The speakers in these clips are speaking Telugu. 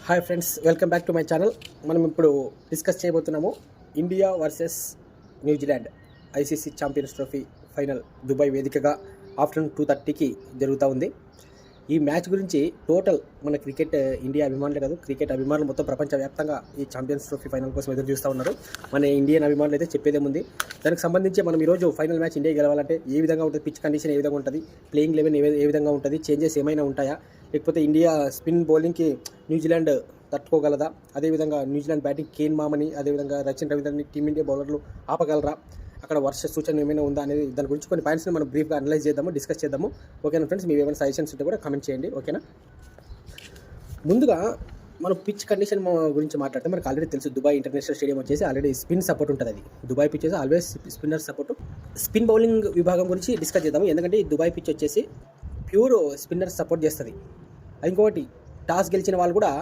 Hi friends, welcome back to my channel. మనం ఇప్పుడు డిస్కస్ చేయబోతున్నాము India versus New Zealand ICC champions trophy final Dubai వేదికగా ఆఫ్టర్నూన్ 2:30కి జరుగుతూ ఉంది. ఈ మ్యాచ్ గురించి టోటల్ మన క్రికెట్ ఇండియా అభిమానులే కాదు, క్రికెట్ అభిమానులు మొత్తం ప్రపంచవ్యాప్తంగా ఈ ఛాంపియన్స్ ట్రోఫీ ఫైనల్ కోసం ఎదురు చూస్తూ ఉన్నారు. మన ఇండియన్ అభిమానులు అయితే చెప్పేదేముంది. దానికి సంబంధించి మనం ఈరోజు ఫైనల్ మ్యాచ్ ఇండియా గెలవాలంటే ఏ విధంగా ఉంటుంది, పిచ్ కండిషన్ ఏ విధంగా ఉంటుంది, ప్లేయింగ్ లెవెన్ ఏ విధంగా ఉంటుంది, చేంజెస్ ఏమైనా ఉంటాయా, లేకపోతే ఇండియా స్పిన్ బౌలింగ్కి న్యూజిలాండ్ తట్టుకోగలదా, అదేవిధంగా న్యూజిలాండ్ బ్యాటింగ్ కేన్ మామని, అదేవిధంగా రచిన్ రవీంద్రని టీమిండియా బౌలర్లు ఆపగలరా, అక్కడ వర్ష సూచన ఏమైనా ఉందా అనేది దాని గురించి కొన్ని పాయింట్స్ని మనం బ్రీఫ్గా అనలైజ్ చేద్దాము, డిస్కస్ చేద్దాము. ఓకేనా ఫ్రెండ్స్, మీ ఏమైనా సజెషన్స్ ఉంటే కూడా కామెంట్ చేయండి. ఓకేనా, ముందుగా మనం పిచ్ కండిషన్ గురించి మాట్లాడితే మనకు ఆల్రెడీ తెలుసు, దుబాయ్ ఇంటర్నేషనల్ స్టేడియం వచ్చేసి ఆల్రెడీ స్పిన్ సపోర్ట్ ఉంటుంది. అది దుబాయ్ పిచ్ వచ్చేసి always spinner support. Spin bowling విభాగం గురించి డిస్కస్ చేద్దాము, ఎందుకంటే ఈ దుబాయ్ పిచ్ వచ్చేసి ప్యూర్ స్పిన్నర్ సపోర్ట్ చేస్తుంది. ఇంకొకటి, టాస్ గెలిచిన వాళ్ళు కూడా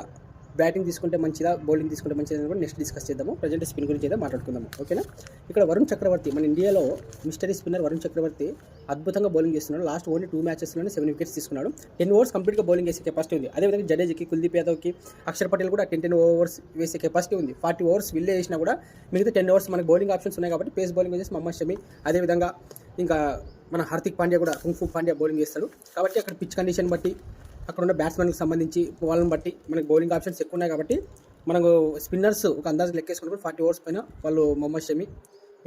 బ్యాటింగ్ తీసుకుంటే మంచిదా, బౌలింగ్ తీసుకుంటే మంచిదా కూడా నెక్స్ట్ డిస్కస్ చేద్దాము. ప్రజెంట్ స్పిన్ గురించి అయితే మాట్లాడుకుందాము. ఓకేనా, ఇక్కడ వరుణ్ చక్రవర్తి, మన ఇండియాలో మిస్టరీ స్పిన్నర్ వరుణ్ చక్రవర్తి అద్భుతంగా బౌలింగ్ చేస్తున్నాడు. లాస్ట్ ఓన్లీ 2 మ్యాచెస్లోనే 7 వికెట్స్ తీసుకున్నాడు. 10 ఓవర్స్ కంప్లీట్గా బౌలింగ్ వేసే కెపాసిటీ ఉంది. అదేవిధంగా జడేజాకి, కుల్దీప్ యాదవ్కి, అక్షర్ పటేల్ కూడా 10 ఓవర్స్ వేసే కెపాసిటీ ఉంది. 40 ఓవర్స్ విల్లే వేసినా కూడా మిగతా 10 ఓవర్స్ మనకి బౌలింగ్ ఆప్షన్స్ ఉన్నాయి కాబట్టి పేస్ బౌలింగ్ వచ్చేసి మహమ్మద్ షమి, అదేవిధంగా ఇంకా మన హార్దిక్ పాండ్యా కూడా, కుంగ్ఫూ పాండ్యా బౌలింగ్ చేస్తాడు. కాబట్టి అక్కడ పిచ్ కండిషన్ బట్టి, అక్కడ ఉన్న బ్యాట్స్మెన్కి సంబంధించి వాళ్ళని బట్టి మనకి బౌలింగ్ ఆప్షన్స్ ఎక్కువ ఉన్నాయి. కాబట్టి మనకు స్పిన్నర్స్ ఒక అందాజు లెక్కేసుకున్నప్పుడు 40 ఓవర్స్ పైన వాళ్ళు మహమ్మద్ షమి,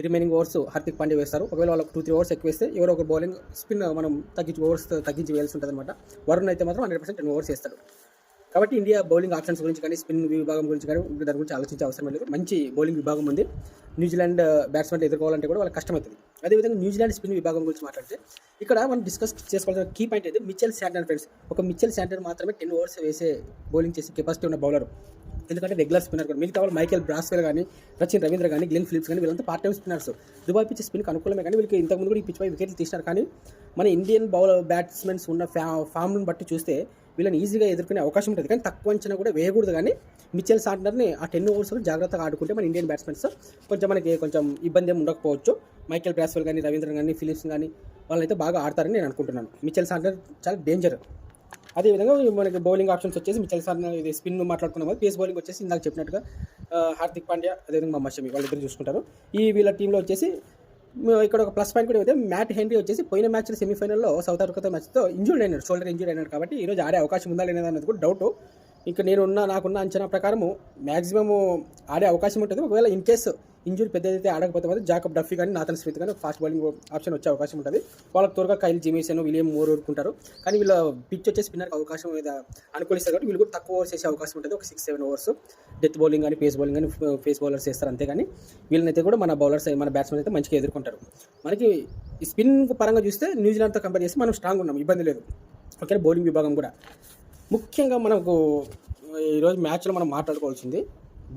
రిమైనింగ్ ఓవర్స్ హార్దిక్ పాండ్యా వేస్తారు. ఒకవేళ వాళ్ళకి 2-3 ఓవర్స్ ఎక్కువ వేస్తే ఎవరో ఒక బౌలింగ్ స్పిన్ మనం తగ్గించి వేయాల్సి ఉంటుంది అనమాట. వరుణ్ అయితే మాత్రం 100% 10 ఓవర్స్ వేస్తాడు. కాబట్టి ఇండియా బౌలింగ్ ఆప్షన్స్ గురించి కానీ, స్పిన్ విభాగం గురించి కానీ దాని గురించి ఆలోచించే అవసరం లేదు. మంచి బౌలింగ్ విభాగం ఉంది. న్యూజిలాండ్ బ్యాట్స్మెన్ ఎదుర్కోవాలంటే కూడా వాళ్ళకి కష్టమవుతుంది. అదేవిధంగా న్యూజిలాండ్ స్పిన్ విభాగం గురించి మాట్లాడితే ఇక్కడ మనం డిస్కస్ చేసుకోవాల్సిన కీ పాయింట్ అయితే మిచెల్ శాంటనర్ ఫ్రెండ్స్. ఒక మిచెల్ శాంటనర్ మాత్రమే 10 ఓవర్స్ వేసే బౌలింగ్ చేసే కెపాసిటీ ఉన్న బౌలర్. ఎందుకంటే రెగ్యులర్ స్పిన్నర్ కూడా, మిగతా వాళ్ళు మైకేల్ బ్రాస్వెల్ కానీ, రచిన్ రవీంద్ర కానీ, గ్లెన్ ఫిలిప్స్ కానీ వీళ్ళంతా part time spinners. Dubai pitch స్పిన్కి అనుకూలమే, కానీ వీళ్ళకి ఇంతకుముందు కూడా ఈ పిచ్ పై వికెట్లు తీసినారు. కానీ మన ఇండియన్ బ్యాట్స్మెన్స్ ఉన్న ఫామ్ను బట్టి చూస్తే వీళ్ళని ఈజీగా ఎదుర్కొనే అవకాశం ఉంటుంది. కానీ తక్కువ అంచనా కూడా వేయకూడదు. కానీ మిచెల్ శాంటనర్ని ఆ 10 ఓవర్స్ జాగ్రత్తగా ఆడుకుంటే మన ఇండియన్ బ్యాట్స్మెన్స్ మనకి కొంచెం ఇబ్బంది ఏమి ఉండకపోవచ్చు. మైకేల్ బ్రాస్వెల్ కానీ, రవీంద్రన్ కానీ, ఫిలిప్స్ కానీ వాళ్ళైతే బాగా ఆడతారని నేను అనుకుంటున్నాను. మిచెల్ శాంటనర్ చాలా డేంజర్. అదేవిధంగా మనకి బౌలింగ్ ఆప్షన్స్ వచ్చేసి మిచెల్ శాంటనర్, ఇది స్పిన్ మాట్లాడుకున్నాం కదా. పేస్ బౌలింగ్ వచ్చేసి ఇందాక చెప్పినట్టుగా హార్దిక్ పాండ్యా, అదేవిధంగా మహమ్మద్ షమి వాళ్ళిద్దరు చూసుకుంటారు. వీళ్ళ టీంలో వచ్చేసి ఇక్కడ ఒక ప్లస్ పాయింట్ కూడా అయితే మ్యాట్ హెన్రీ వచ్చేసి పోయిన మ్యాచ్లో సెమీఫైనల్లో సౌత్ ఆఫ్రికాతో మ్యాచ్తో ఇంజూర్డ్ అయినాడు, షోల్డర్ ఇంజూర్ అయినాడు. కాబట్టి ఈరోజు ఆడే అవకాశం ఉందా లేదా అనేది కూడా డౌట్. ఇంకా నాకున్న అంచనా ప్రకారము మ్యాక్సిమం ఆడే అవకాశం ఉంటుంది. ఒకవేళ ఇన్ కేసు ఇంజూరీ పెద్దదైతే ఆడకపోతే మాత్రం జాకబ్ డఫీ కానీ, నాథన్ స్మిత్ కానీ ఫాస్ట్ బౌలింగ్ ఆప్షన్ వచ్చే అవకాశం ఉంటుంది. వాళ్ళకి త్వరగా కైల్ జెమీసన్, విలియం మోర్ ఊరుకుంటారు. కానీ వీళ్ళ పిచ్ వచ్చే స్పిన్నర్కి అవకాశం మీద అనుకూలిస్తారు కాబట్టి వీళ్ళు కూడా తక్కువ ఓవర్స్ వేసే అవకాశం ఉంటుంది. ఒక 6-7 ఓవర్స్ డెత్ బౌలింగ్ కానీ, పేస్ బౌలింగ్ కానీ, పేస్ బౌలర్స్ వేస్తారు. అంతేగాని వీళ్ళనైతే కూడా మన బౌలర్స్, మన బ్యాట్స్మెన్ అయితే మంచిగా ఎదుర్కొంటారు. మనకి ఈ స్పిన్ పరంగా చూస్తే న్యూజిలాండ్తో కంపేర్ చేస్తే మనం స్ట్రాంగ్ ఉన్నాం, ఇబ్బంది లేదు. ఓకే, బౌలింగ్ విభాగం కూడా ముఖ్యంగా మనకు ఈరోజు మ్యాచ్లో మనం మాట్లాడుకోవాల్సింది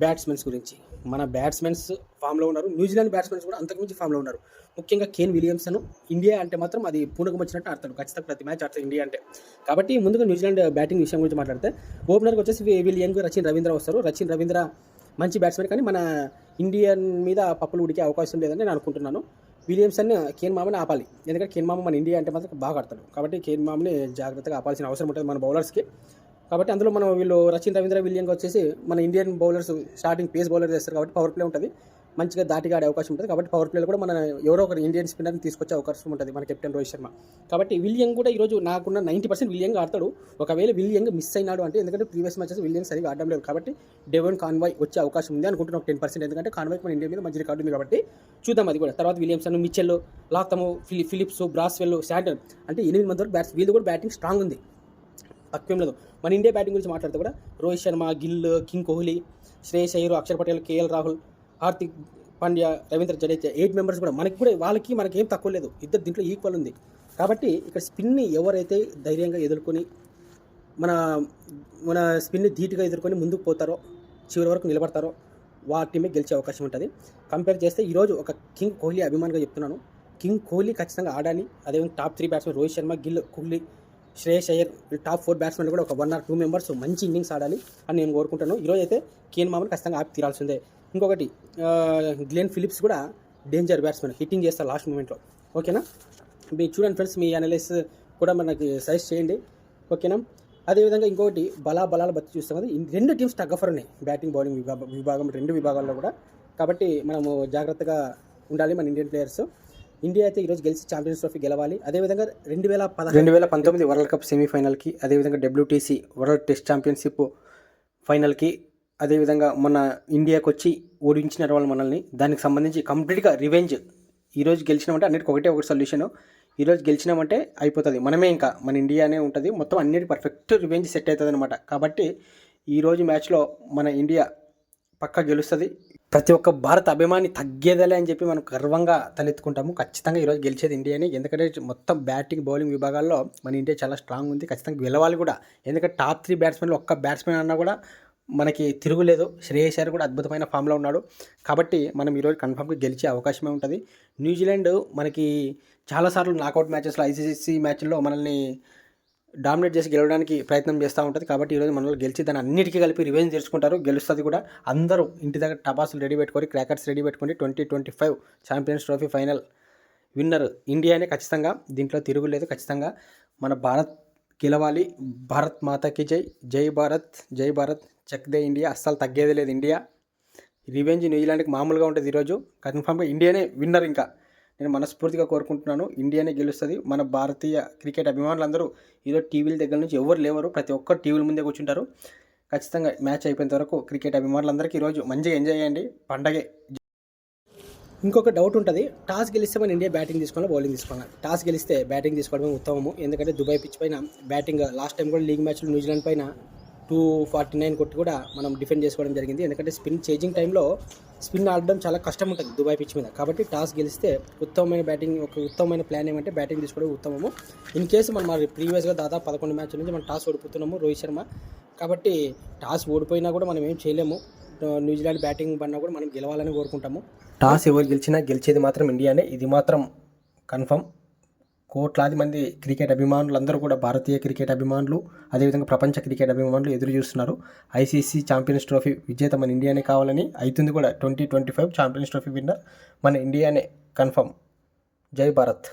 బ్యాట్స్మెన్స్ గురించి. మన బ్యాట్స్మెన్స్ ఫామ్లో ఉన్నారు, న్యూజిలాండ్ బ్యాట్స్మెన్స్ కూడా అంతకుమించి ఫామ్లో ఉన్నారు. ముఖ్యంగా కేన్ విలియమ్సన్. ఇండియా అంటే మాత్రం అది పూనకం వచ్చినట్టు ఆడతాడు, ఖచ్చితంగా ప్రతి మ్యాచ్ ఆడతాడు ఇండియా అంటే. కాబట్టి ముందుగా న్యూజిలాండ్ బ్యాటింగ్ విషయం గురించి మాట్లాడితే ఓపెనర్కి వచ్చేసి విలియంగ్, రచిన్ రవీంద్ర వస్తారు. రచిన్ రవీంద్ర మంచి బ్యాట్స్మెన్, కానీ మన ఇండియన్ మీద పప్పులు ఉడికే అవకాశం లేదని నేను అనుకుంటున్నాను. విలియమ్సన్ కేన్ మామని ఆపాలి, ఎందుకంటే కేన్ మామ మన ఇండియా అంటే మాత్రం బాగా ఆడతాడు. కాబట్టి కేన్ మామని జాగ్రత్తగా ఆపాల్సిన అవసరం ఉంటుంది మన బౌలర్స్కి. కాబట్టి అందులో మనం వీళ్ళు రచిన్ రవీంద్ర, విలియంగా వచ్చేసి మన Indian bowlers starting pace bowler చేస్తారు. కాబట్టి పవర్ ప్లే ఉంటుంది, మంచిగా దాటిగా ఆడే అవకాశం ఉంటుంది. కాబట్టి పవర్ ప్లేలో కూడా మన ఎవరో ఒకరు ఇండియన్ స్పిన్నర్ని తీసుకొచ్చే అవకాశం ఉంటుంది మన కెప్టెన్ రోహిత్ శర్మ. కాబట్టి విలియంగ్ కూడా ఈరోజు నాకున్న 90% విలియంగ్ ఆడతాడు. ఒకవేళ విలియంగ్ మిస్ అయినాడు అంటే, ఎందుకంటే ప్రీవియస్ మ్యాచెస్ విలియంగ్ సరిగా ఆడడం లేదు, కాబట్టి డెవన్ కాన్వాయ్ వచ్చే అవకాశం ఉంది అనుకుంటున్నాను 10%. ఎందుకంటే కాన్వాయ్కి మన ఇండియా మీద మంచి రికార్డు ఉంది కాబట్టి చూద్దాం అది కూడా. తర్వాత విలియమ్సన్, మిచెల్, లాక్తము, ఫిలిప్స్, బ్రాస్వెల్, శాంటన్ అంటే 8 మంది వరకు వీళ్ళు కూడా బ్యాటింగ్ స్ట్రాంగ్ ఉంది, తక్కువేం లేదు. మన ఇండియా బ్యాటింగ్ గురించి మాట్లాడితే కూడా Rohit Sharma, Gill, king Kohli, Shreyas Iyer, Axar Patel, KL Rahul, Hardik Pandya, Ravindra Jadeja 8 members కూడా మనకి ఏం తక్కువ లేదు, ఇద్దరు దీంట్లో ఈక్వల్ ఉంది. కాబట్టి ఇక్కడ స్పిన్ని ఎవరైతే ధైర్యంగా ఎదుర్కొని మన స్పిన్ని ధీటుగా ఎదుర్కొని ముందుకు పోతారో, చివరి వరకు నిలబడతారో టీమే గెలిచే అవకాశం ఉంటుంది. కంపేర్ చేస్తే ఈరోజు ఒక కింగ్ కోహ్లీ అభిమానిగా చెప్తున్నాను, కింగ్ కోహ్లీ ఖచ్చితంగా ఆడాలి. అదేవిధంగా top 3 batsmen Rohit Sharma, Gill, Kohli, Shreyas Iyer, top 4 batsmen కూడా ఒక 1 or 2 మెంబర్స్ మంచి ఇన్నింగ్స్ ఆడాలి అని నేను కోరుకుంటాను. ఈరోజు అయితే కేన్ మామని ఖచ్చితంగా ఆపి తీరాల్సిందే. ఇంకొకటి గ్లెన్ ఫిలిప్స్ కూడా డేంజర్ బ్యాట్స్మెన్, హిట్టింగ్ చేస్తారు లాస్ట్ మూమెంట్లో. ఓకేనా, మీరు చూడండి ఫ్రెండ్స్, మీ అనలైస్ కూడా మనకి సజెస్ట్ చేయండి. ఓకేనా, అదేవిధంగా ఇంకొకటి బలాలు బట్టి చూస్తాం కదా, రెండు టీమ్స్ టగ్గఫర్ ఉన్నాయి బ్యాటింగ్ బౌలింగ్ విభాగం రెండు విభాగాల్లో కూడా. కాబట్టి మనము జాగ్రత్తగా ఉండాలి మన ఇండియన్ ప్లేయర్స్. ఇండియా అయితే ఈరోజు గెలిచి ఛాంపియన్స్ ట్రోఫీ గెలవాలి. అదేవిధంగా 2019 వరల్డ్ కప్ సెమీఫైనల్కి, అదేవిధంగా WTC వరల్డ్ టెస్ట్ ఛాంపియన్షిప్ ఫైనల్కి, అదేవిధంగా మన ఇండియాకి వచ్చి ఓడించిన వాళ్ళు మనల్ని, దానికి సంబంధించి కంప్లీట్గా రివెంజ్. ఈరోజు గెలిచినామంటే అన్నిటికీ ఒకటి సొల్యూషన్. ఈరోజు గెలిచినామంటే అయిపోతుంది, మనమే ఇంకా మన ఇండియానే ఉంటుంది, మొత్తం అన్నిటి పర్ఫెక్ట్ రివెంజ్ సెట్ అవుతుంది అనమాట. కాబట్టి ఈరోజు మ్యాచ్లో మన ఇండియా పక్కా గెలుస్తుంది. ప్రతి ఒక్క భారత అభిమాని తగ్గేదలే అని చెప్పి మనం గర్వంగా తలెత్తుకుంటాము. ఖచ్చితంగా ఈరోజు గెలిచేది ఇండియాని. ఎందుకంటే మొత్తం బ్యాటింగ్ బౌలింగ్ విభాగాల్లో మన ఇండియా చాలా స్ట్రాంగ్ ఉంది. ఖచ్చితంగా గెలవాలి కూడా. ఎందుకంటే టాప్ 3 బ్యాట్స్మెన్లు ఒక్క బ్యాట్స్మెన్ అన్నా కూడా మనకి తిరుగులేదు. శ్రేయస్ అయ్యర్ కూడా అద్భుతమైన ఫామ్లో ఉన్నాడు. కాబట్టి మనం ఈరోజు కన్ఫామ్గా గెలిచే అవకాశమే ఉంటుంది. న్యూజిలాండ్ మనకి చాలాసార్లు నాకౌట్ మ్యాచెస్లో, ICC మ్యాచ్ల్లో మనల్ని డామినేట్ చేసి గెలవడానికి ప్రయత్నం చేస్తూ ఉంటుంది. కాబట్టి ఈరోజు మనల్ని గెలిచి దాన్ని అన్నిటికీ కలిపి రివెంజ్ తెలుసుకుంటారు, గెలుస్తుంది కూడా. అందరూ ఇంటి దగ్గర టపాసులు రెడీ పెట్టుకొని, క్రాకర్స్ రెడీ పెట్టుకొని 2025 ఛాంపియన్స్ ట్రోఫీ ఫైనల్ విన్నర్ ఇండియానే. ఖచ్చితంగా దీంట్లో తిరుగులేదు. ఖచ్చితంగా మన భారత్ గెలవాలి. భారత్ మాతాకి జై. జై భారత్, జై భారత్. Check they India. అస్సలు తగ్గేది లేదు ఇండియా. రివెంజ్ న్యూజిలాండ్కి మామూలుగా ఉంటుంది. ఈరోజు కన్ఫామ్గా ఇండియానే విన్నర్. ఇంకా నేను మనస్ఫూర్తిగా కోరుకుంటున్నాను ఇండియానే గెలుస్తుంది. మన భారతీయ క్రికెట్ అభిమానులందరూ ఈరోజు టీవీల దగ్గర నుంచి ఎవరు లేవరు, ప్రతి ఒక్కరు టీవీల ముందే కూర్చుంటారు. ఖచ్చితంగా మ్యాచ్ అయిపోయేంత వరకు క్రికెట్ అభిమానులందరికీ ఈరోజు మంచిగా ఎంజాయ్ చేయండి, పండగే. ఇంకొక డౌట్ ఉంటుంది, టాస్ గెలిస్తే మన ఇండియా బ్యాటింగ్ తీసుకోవాలి, బౌలింగ్ తీసుకోవాలి. టాస్ గెలిస్తే బ్యాటింగ్ తీసుకోవడమే ఉత్తమము. ఎందుకంటే దుబాయ్ పిచ్ పైన బ్యాటింగ్ లాస్ట్ టైం కూడా లీగ్ మ్యాచ్లో న్యూజిలాండ్ పైన 249 కొట్టి కూడా మనం డిఫెండ్ చేసుకోవడం జరిగింది. ఎందుకంటే స్పిన్ చేంజింగ్ టైంలో స్పిన్ ఆడడం చాలా కష్టం ఉంటుంది దుబాయ్ పిచ్ మీద. కాబట్టి టాస్ గెలిస్తే ఉత్తమమైన బ్యాటింగ్, ఒక ఉత్తమమైన ప్లాన్ ఏమంటే బ్యాటింగ్ తీసుకోవడం ఉత్తమము. ఇన్ కేసు మనం ప్రీవియస్గా దాదాపు 11 మ్యాచ్ల నుంచి మనం టాస్ ఓడిపోతున్నాము రోహిత్ శర్మ. కాబట్టి టాస్ ఓడిపోయినా కూడా మనం ఏం చేయలేము. న్యూజిలాండ్ బ్యాటింగ్ పడినా కూడా మనం గెలవాలని కోరుకుంటాము. టాస్ ఎవరు గెలిచినా గెలిచేది మాత్రం ఇండియానే, ఇది మాత్రం కన్ఫర్మ్. కోట్లాది మంది క్రికెట్ అభిమానులు అందరూ కూడా, భారతీయ క్రికెట్ అభిమానులు, అదేవిధంగా ప్రపంచ క్రికెట్ అభిమానులు ఎదురు చూస్తున్నారు. ICC ఛాంపియన్స్ ట్రోఫీ విజేత మన ఇండియానే కావాలని. అవుతుంది కూడా. 2025 ఛాంపియన్స్ ట్రోఫీ విన్నర్ మన ఇండియానే కన్ఫర్మ్. జై భారత్.